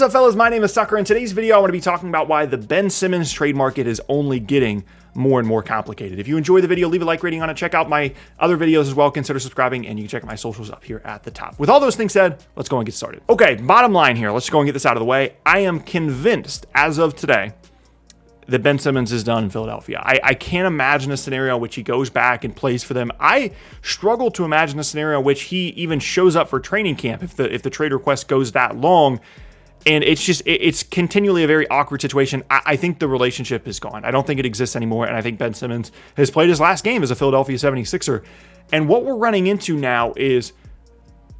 What's up, fellas? My name is Sucker. In today's video, I want to be talking about why the Ben Simmons trade market is only getting more and more complicated. If you enjoyed the video, leave a like rating on it. Check out my other videos as well. Consider subscribing, and you can check out my socials up here at the top. With all those things said, let's go and get started. Okay, bottom line here. Let's go and get this out of the way. I am convinced, as of today, that Ben Simmons is done in Philadelphia. I can't imagine a scenario in which he goes back and plays for them. I struggle to imagine a scenario in which he even shows up for training camp if the trade request goes that long. And it's continually a very awkward situation. I think the relationship is gone. I don't think it exists anymore. And I think Ben Simmons has played his last game as a Philadelphia 76er. And what we're running into now is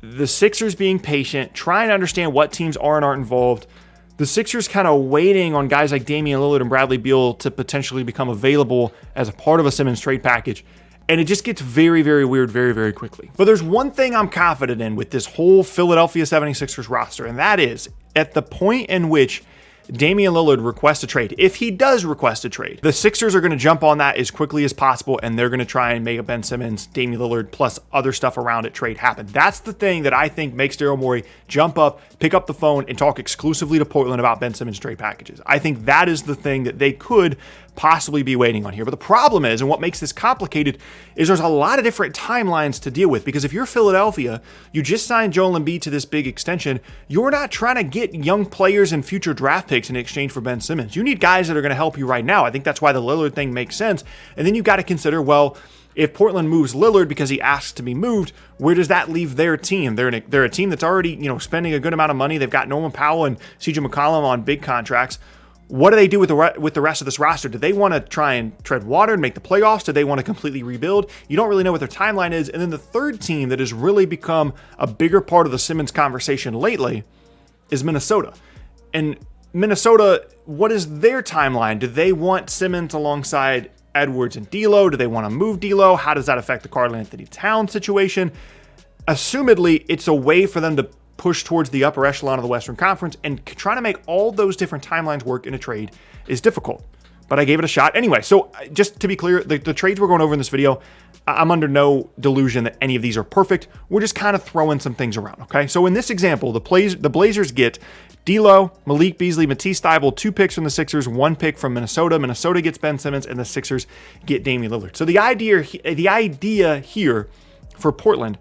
the Sixers being patient, trying to understand what teams are and aren't involved. The Sixers kind of waiting on guys like Damian Lillard and Bradley Beal to potentially become available as a part of a Simmons trade package. And it just gets very, very weird very, very quickly. But there's one thing I'm confident in with this whole Philadelphia 76ers roster, and that is at the point in which Damian Lillard requests a trade, if he does request a trade, the Sixers are going to jump on that as quickly as possible, and they're going to try and make a Ben Simmons, Damian Lillard, plus other stuff around it trade happen. That's the thing that I think makes Daryl Morey jump up, pick up the phone, and talk exclusively to Portland about Ben Simmons trade packages. I think that is the thing that they could possibly be waiting on here. But the problem is, and what makes this complicated, is there's a lot of different timelines to deal with. Because if you're Philadelphia, you just signed Joel Embiid to this big extension, you're not trying to get young players and future draft picks in exchange for Ben Simmons. You need guys that are going to help you right now. I think that's why the Lillard thing makes sense. And then you've got to consider, well, if Portland moves Lillard because he asks to be moved, where does that leave their team? They're a team that's already, spending a good amount of money. They've got Norman Powell and CJ McCollum on big contracts. What do they do with the rest of this roster? Do they want to try and tread water and make the playoffs? Do they want to completely rebuild? You don't really know what their timeline is. And then the third team that has really become a bigger part of the Simmons conversation lately is Minnesota. And Minnesota, what is their timeline? Do they want Simmons alongside Edwards and D'Lo? Do they want to move D'Lo? How does that affect the Karl-Anthony Towns situation? Assumedly, it's a way for them to push towards the upper echelon of the Western Conference, and trying to make all those different timelines work in a trade is difficult. But I gave it a shot anyway. So just to be clear, the trades we're going over in this video, I'm under no delusion that any of these are perfect. We're just kind of throwing some things around, okay? So in this example, the Blazers get D'Lo, Malik Beasley, Matisse Thybulle, 2 picks from the Sixers, 1 pick from Minnesota. Minnesota gets Ben Simmons, and the Sixers get Damian Lillard. So the idea here for Portland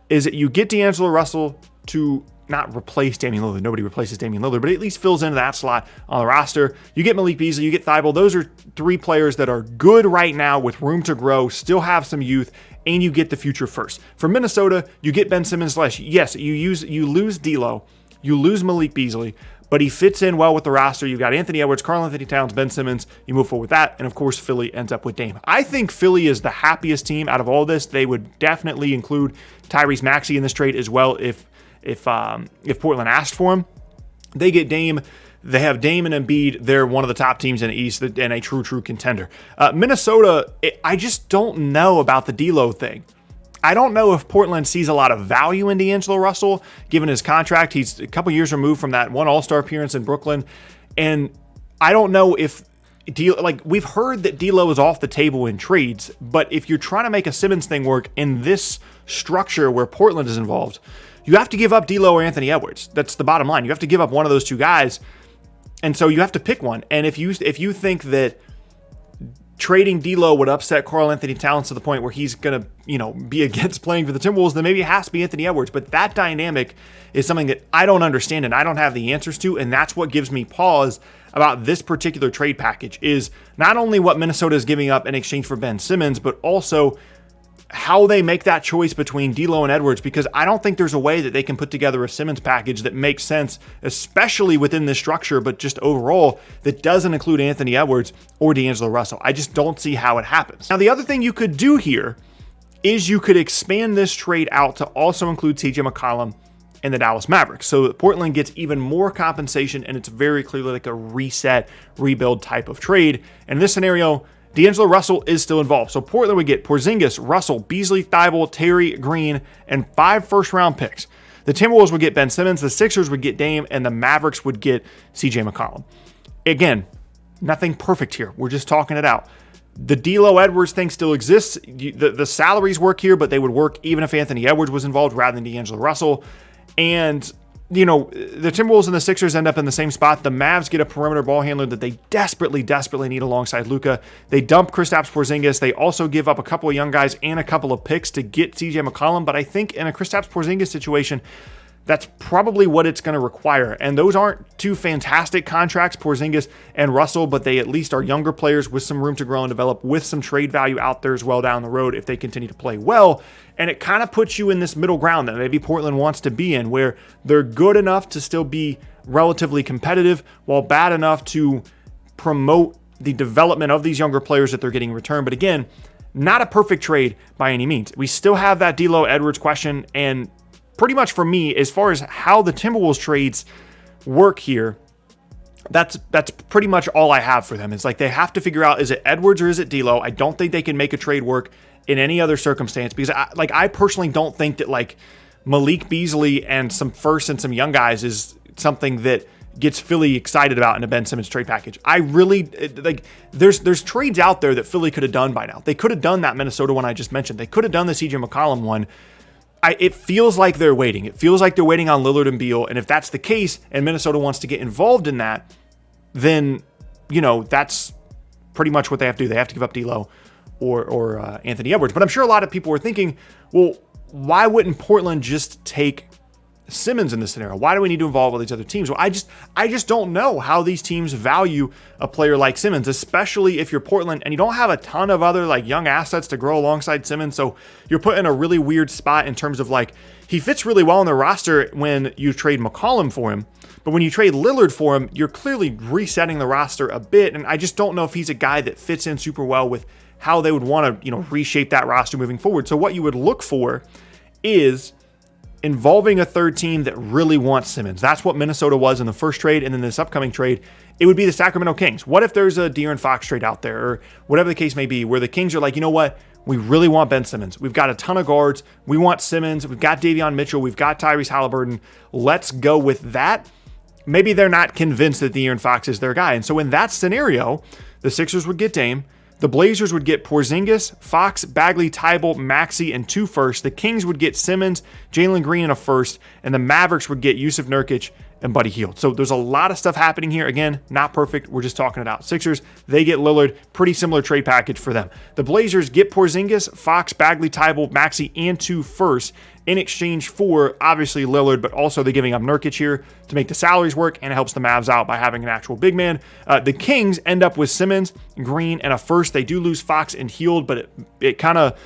is that you get D'Angelo Russell to not replace Damian Lillard. Nobody replaces Damian Lillard, but at least fills into that slot on the roster. You get Malik Beasley, you get Thybulle. Those are 3 players that are good right now with room to grow, still have some youth, and you get the future first. For Minnesota, you get Ben Simmons. Yes, you lose D'Lo, you lose Malik Beasley, but he fits in well with the roster. You've got Anthony Edwards, Karl-Anthony Towns, Ben Simmons. You move forward with that, and of course, Philly ends up with Dame. I think Philly is the happiest team out of all this. They would definitely include Tyrese Maxey in this trade as well if Portland asked for him. They get Dame. They have Dame and Embiid. They're one of the top teams in the East and a true contender. Minnesota, I just don't know about the D'Lo thing. I don't know if Portland sees a lot of value in D'Angelo Russell, given his contract. He's a couple years removed from that one All-Star appearance in Brooklyn. And I don't know if we've heard that D'Lo is off the table in trades, but if you're trying to make a Simmons thing work in this structure where Portland is involved, you have to give up D'Lo or Anthony Edwards. That's the bottom line. You have to give up one of those 2 guys, and so you have to pick one. And if you think that trading D'Lo would upset Karl-Anthony Towns to the point where he's going to, be against playing for the Timberwolves, then maybe it has to be Anthony Edwards. But that dynamic is something that I don't understand and I don't have the answers to, and that's what gives me pause about this particular trade package, is not only what Minnesota is giving up in exchange for Ben Simmons, but also how they make that choice between D'Lo and Edwards, because I don't think there's a way that they can put together a Simmons package that makes sense, especially within this structure, but just overall, that doesn't include Anthony Edwards or D'Angelo Russell. I just don't see how it happens. Now, the other thing you could do here is you could expand this trade out to also include CJ McCollum and the Dallas Mavericks. So Portland gets even more compensation, and it's very clearly like a reset, rebuild type of trade. And in this scenario, D'Angelo Russell is still involved. So Portland would get Porzingis, Russell, Beasley, Thybulle, Terry, Green, and 5 first-round picks. The Timberwolves would get Ben Simmons, the Sixers would get Dame, and the Mavericks would get CJ McCollum. Again, nothing perfect here. We're just talking it out. The D'Lo Edwards thing still exists. The salaries work here, but they would work even if Anthony Edwards was involved rather than D'Angelo Russell. And the Timberwolves and the Sixers end up in the same spot. The Mavs get a perimeter ball handler that they desperately need alongside Luka. They dump Kristaps Porzingis. They also give up a couple of young guys and a couple of picks to get CJ McCollum. But I think in a Kristaps Porzingis situation, that's probably what it's going to require. And those aren't two fantastic contracts, Porzingis and Russell, but they at least are younger players with some room to grow and develop, with some trade value out there as well down the road if they continue to play well. And it kind of puts you in this middle ground that maybe Portland wants to be in, where they're good enough to still be relatively competitive while bad enough to promote the development of these younger players that they're getting in return. But again, not a perfect trade by any means. We still have that D'Lo Edwards question, and pretty much for me, as far as how the Timberwolves trades work here, that's pretty much all I have for them. It's like they have to figure out, is it Edwards or is it D'Lo? I don't think they can make a trade work in any other circumstance, because I personally don't think that like Malik Beasley and some first and some young guys is something that gets Philly excited about in a Ben Simmons trade package. I really like there's trades out there that Philly could have done by now. They could have done that Minnesota one I just mentioned. They could have done the CJ McCollum one. It feels like they're waiting. It feels like they're waiting on Lillard and Beal. And if that's the case and Minnesota wants to get involved in that, then, that's pretty much what they have to do. They have to give up D'Lo or Anthony Edwards. But I'm sure a lot of people were thinking, well, why wouldn't Portland just take Simmons in this scenario? Why do we need to involve all these other teams? Well, I just don't know how these teams value a player like Simmons, especially if you're Portland and you don't have a ton of other like young assets to grow alongside Simmons. So you're put in a really weird spot in terms of like, he fits really well on the roster when you trade McCollum for him, but when you trade Lillard for him, you're clearly resetting the roster a bit. And I just don't know if he's a guy that fits in super well with how they would want to, reshape that roster moving forward. So what you would look for is involving a third team that really wants Simmons. That's what Minnesota was in the first trade. And then this upcoming trade, it would be the Sacramento Kings. What if there's a De'Aaron Fox trade out there, or whatever the case may be, where the Kings are like, you know what? We really want Ben Simmons. We've got a ton of guards. We want Simmons. We've got Davion Mitchell. We've got Tyrese Halliburton. Let's go with that. Maybe they're not convinced that De'Aaron Fox is their guy. And so in that scenario, the Sixers would get Dame. The Blazers would get Porzingis, Fox, Bagley, Tybalt, Maxey, and 2 firsts. The Kings would get Simmons, Jalen Green, and a first. And the Mavericks would get Yusuf Nurkic and Buddy Hield. So there's a lot of stuff happening here. Again, not perfect. We're just talking it out. Sixers, they get Lillard. Pretty similar trade package for them. The Blazers get Porzingis, Fox, Bagley, Tybalt, Maxey, and 2 firsts in exchange for, obviously, Lillard, but also they're giving up Nurkic here to make the salaries work, and it helps the Mavs out by having an actual big man. The Kings end up with Simmons, Green, and a first. They do lose Fox and Hield, but it kind of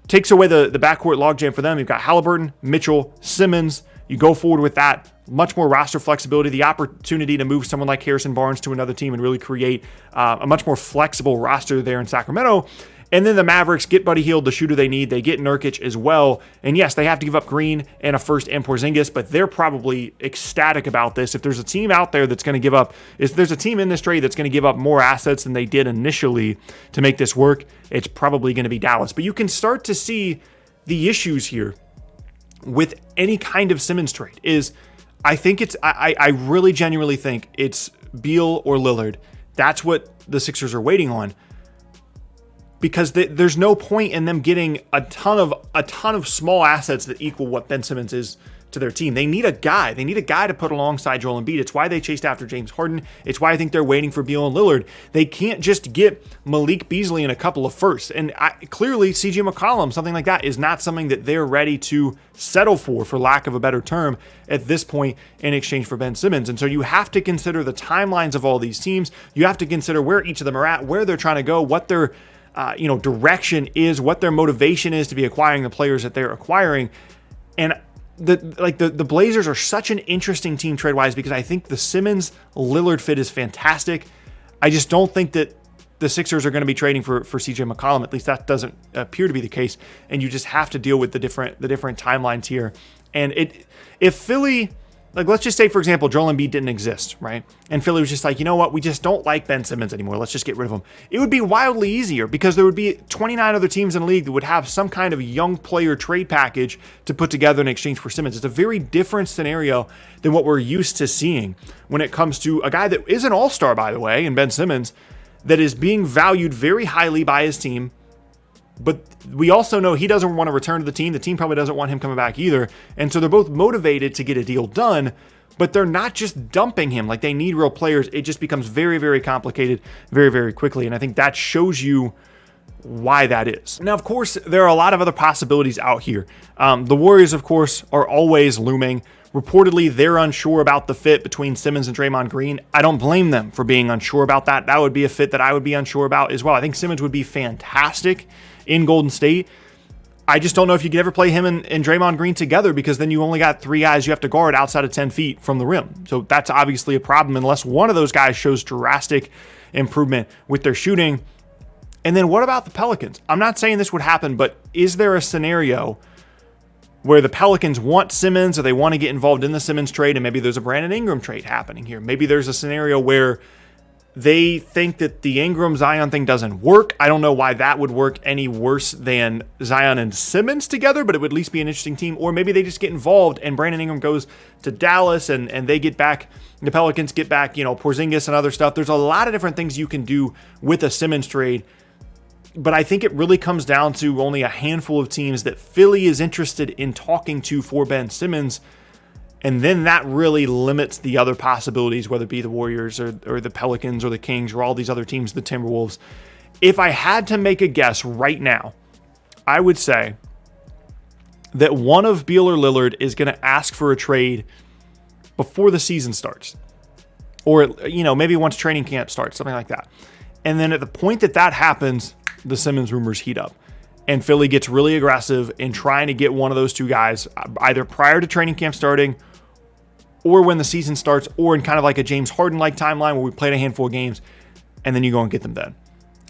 takes away the backcourt logjam for them. You've got Halliburton, Mitchell, Simmons. You go forward with that. Much more roster flexibility, the opportunity to move someone like Harrison Barnes to another team and really create a much more flexible roster there in Sacramento. And then the Mavericks get Buddy Hield, the shooter they need. They get Nurkic as well. And yes, they have to give up Green and a first and Porzingis, but they're probably ecstatic about this. If there's a team out there that's going to give up, if there's a team in this trade that's going to give up more assets than they did initially to make this work, it's probably going to be Dallas. But you can start to see the issues here with any kind of Simmons trade is I really genuinely think it's Beal or Lillard. That's what the Sixers are waiting on, because there's no point in them getting a ton of small assets that equal what Ben Simmons is to their team. They need a guy. They need a guy to put alongside Joel Embiid. It's why they chased after James Harden. It's why I think they're waiting for Beal and Lillard. They can't just get Malik Beasley and a couple of firsts. And clearly, CJ McCollum, something like that, is not something that they're ready to settle for lack of a better term, at this point in exchange for Ben Simmons. And so you have to consider the timelines of all these teams. You have to consider where each of them are at, where they're trying to go, what their direction is, what their motivation is to be acquiring the players that they're acquiring. And the Blazers are such an interesting team trade-wise, because I think the Simmons-Lillard fit is fantastic. I just don't think that the Sixers are going to be trading for CJ McCollum. At least that doesn't appear to be the case. And you just have to deal with the different timelines here. And if Philly, like, let's just say, for example, Joel Embiid didn't exist, right? And Philly was just like, you know what? We just don't like Ben Simmons anymore. Let's just get rid of him. It would be wildly easier, because there would be 29 other teams in the league that would have some kind of young player trade package to put together in exchange for Simmons. It's a very different scenario than what we're used to seeing when it comes to a guy that is an all-star, by the way, in Ben Simmons, that is being valued very highly by his team, But we also know he doesn't want to return to the team. The team probably doesn't want him coming back either. And so they're both motivated to get a deal done, but they're not just dumping him. Like, they need real players. It just becomes very, very complicated very, very quickly. And I think that shows you why that is. Now, of course, there are a lot of other possibilities out here. The Warriors, of course, are always looming. Reportedly, they're unsure about the fit between Simmons and Draymond Green. I don't blame them for being unsure about that. That would be a fit that I would be unsure about as well. I think Simmons would be fantastic in Golden State. I just don't know if you could ever play him and Draymond Green together, because then you only got 3 guys you have to guard outside of 10 feet from the rim. So that's obviously a problem unless one of those guys shows drastic improvement with their shooting. And then what about the Pelicans? I'm not saying this would happen, but is there a scenario where the Pelicans want Simmons, or they want to get involved in the Simmons trade, and maybe there's a Brandon Ingram trade happening here? Maybe there's a scenario where they think that the Ingram-Zion thing doesn't work. I don't know why that would work any worse than Zion and Simmons together, but it would at least be an interesting team. Or maybe they just get involved and Brandon Ingram goes to Dallas and they get back, the Pelicans get back, Porzingis and other stuff. There's a lot of different things you can do with a Simmons trade, but I think it really comes down to only a handful of teams that Philly is interested in talking to for Ben Simmons. And then that really limits the other possibilities, whether it be the Warriors or the Pelicans or the Kings or all these other teams, the Timberwolves. If I had to make a guess right now, I would say that one of Beal or Lillard is going to ask for a trade before the season starts. Or, maybe once training camp starts, something like that. And then at the point that that happens, the Simmons rumors heat up. And Philly gets really aggressive in trying to get one of those two guys either prior to training camp starting or when the season starts, or in kind of like a James Harden-like timeline where we played a handful of games and then you go and get them then.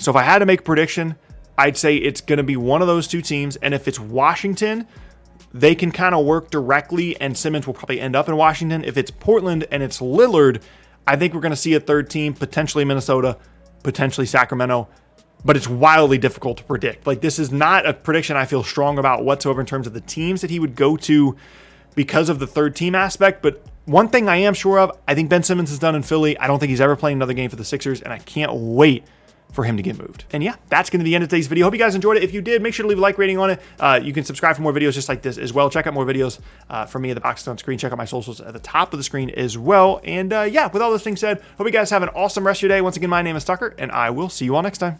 So if I had to make a prediction, I'd say it's going to be one of those two teams. And if it's Washington, they can kind of work directly and Simmons will probably end up in Washington. If it's Portland and it's Lillard, I think we're going to see a third team, potentially Minnesota, potentially Sacramento. But it's wildly difficult to predict. Like, this is not a prediction I feel strong about whatsoever in terms of the teams that he would go to because of the third team aspect. But one thing I am sure of, I think Ben Simmons is done in Philly. I don't think he's ever playing another game for the Sixers, and I can't wait for him to get moved. And yeah, that's going to be the end of today's video. Hope you guys enjoyed it. If you did, make sure to leave a like rating on it. You can subscribe for more videos just like this as well. Check out more videos from me at the box on screen. Check out my socials at the top of the screen as well. And yeah, with all those things said, hope you guys have an awesome rest of your day. Once again, my name is Tucker, and I will see you all next time.